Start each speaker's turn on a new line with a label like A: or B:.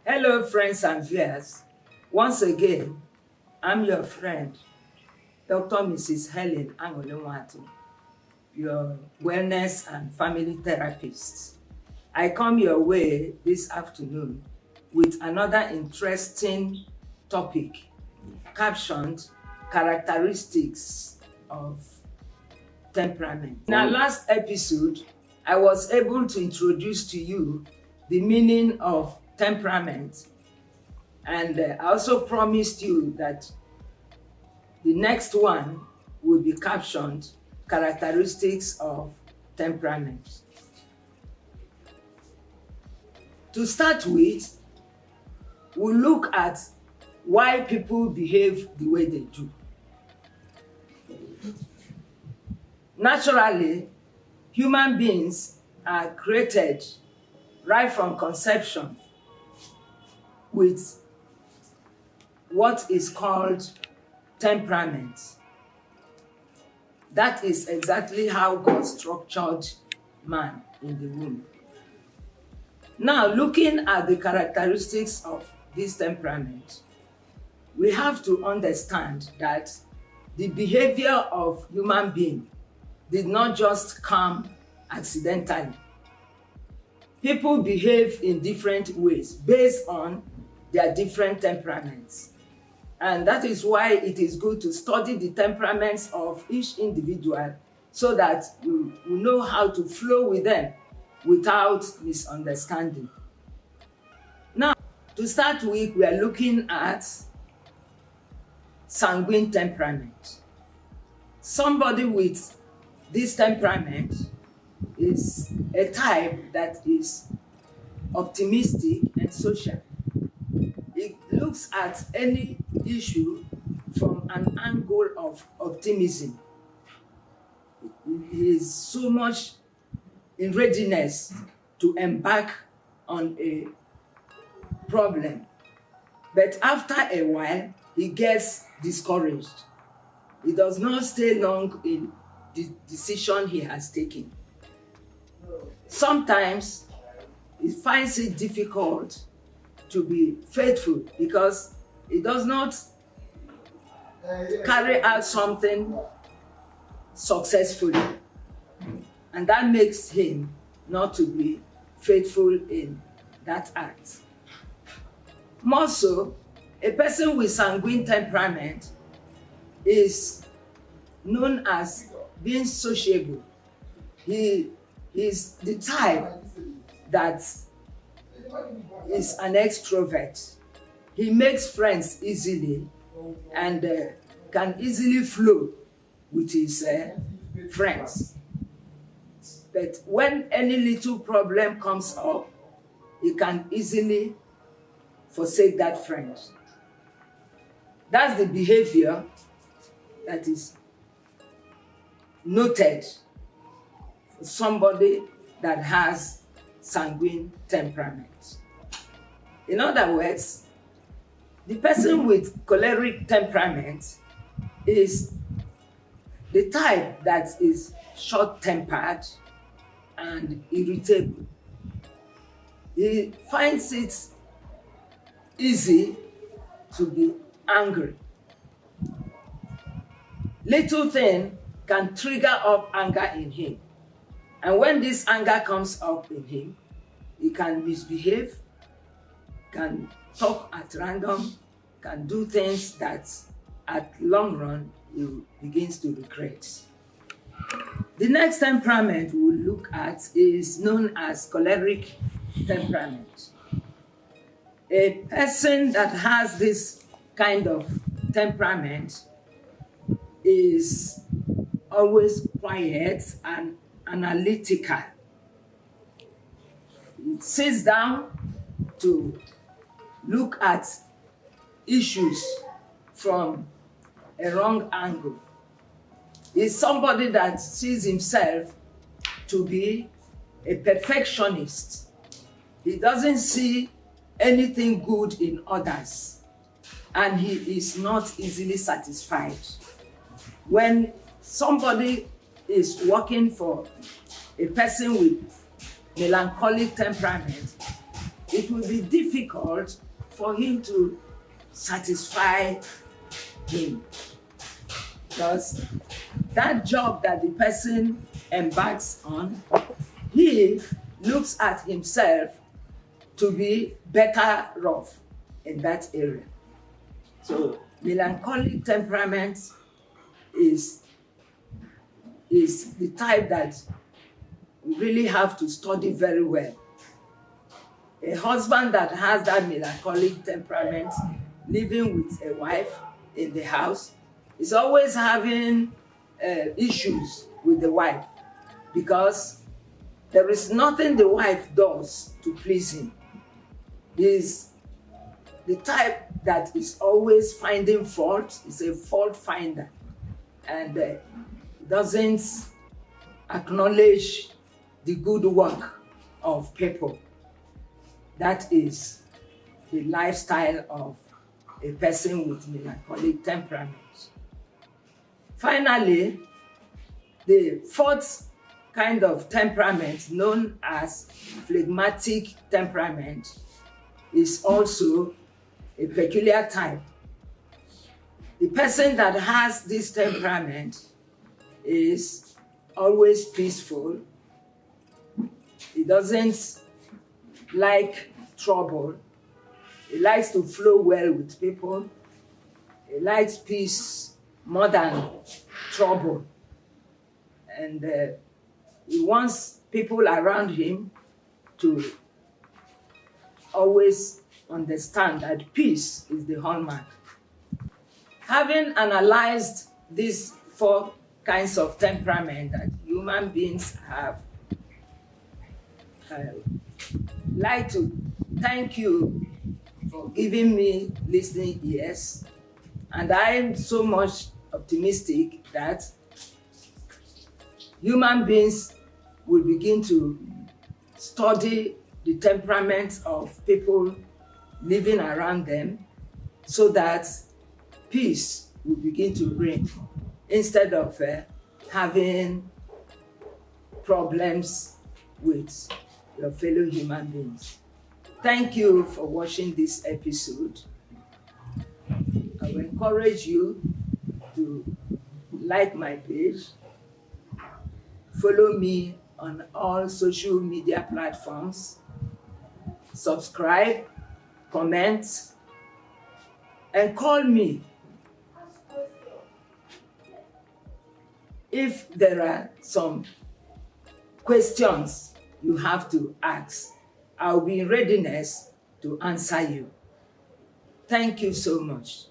A: Hello, friends and viewers. Once again, I'm your friend, Dr. Mrs. Helen Angolenwatu, your wellness and family therapist. I come your way this afternoon with another interesting topic captioned Characteristics of Temperament. In our last episode, I was able to introduce to you the meaning of temperament, and I also promised you that the next one will be captioned Characteristics of Temperament. To start with, we'll look at why people behave the way they do. Naturally, human beings are created right from conception with what is called temperament. That is exactly how God structured man in the womb. Now, looking at the characteristics of this temperament, we have to understand that the behavior of human being did not just come accidentally. People behave in different ways based on their different temperaments. And that is why it is good to study the temperaments of each individual so that we know how to flow with them without misunderstanding. Now, to start with, we are looking at sanguine temperament. Somebody with this temperament is a type that is optimistic and social. It looks at any issue from an angle of optimism. He is so much in readiness to embark on a problem. But after a while, he gets discouraged. He does not stay long in the decision he has taken. Sometimes he finds it difficult to be faithful because he does not carry out something successfully, and that makes him not to be faithful in that act. More so, a person with sanguine temperament is known as being sociable. He is the type that is an extrovert. He makes friends easily and can easily flow with his friends. But when any little problem comes up, he can easily forsake that friend. That's the behavior that is noted for somebody that has sanguine temperament. In other words, the person with choleric temperament is the type that is short-tempered and irritable. He finds it easy to be angry. Little thing can trigger up anger in him. And when this anger comes up in him, he can misbehave, can talk at random, can do things that at long run he begins to regret. The next temperament we'll look at is known as choleric temperament. A person that has this kind of temperament is always quiet and analytical. He sits down to look at issues from a wrong angle. He's somebody that sees himself to be a perfectionist. He doesn't see anything good in others, and he is not easily satisfied. When somebody is working for a person with melancholic temperament, it will be difficult for him to satisfy him. Because that job that the person embarks on, he looks at himself to be better off in that area. So melancholic temperament is the type that we really have to study very well. A husband that has that melancholic temperament, living with a wife in the house, is always having issues with the wife, because there is nothing the wife does to please him. He's the type that is always finding fault. He's a fault finder, and doesn't acknowledge the good work of people. That is the lifestyle of a person with melancholic temperament. Finally, the fourth kind of temperament, known as phlegmatic temperament, is also a peculiar type. The person that has this temperament is always peaceful. He doesn't like trouble. He likes to flow well with people. He likes peace more than trouble. And he wants people around him to always understand that peace is the hallmark. Having analyzed these four kinds of temperament that human beings have, I'd like to thank you for giving me listening ears. And I'm so much optimistic that human beings will begin to study the temperament of people living around them, so that peace will begin to reign instead of having problems with your fellow human beings. Thank you for watching this episode. I will encourage you to like my page, follow me on all social media platforms, subscribe, comment, and call me if there are some questions you have to ask. I'll be in readiness to answer you. Thank you so much.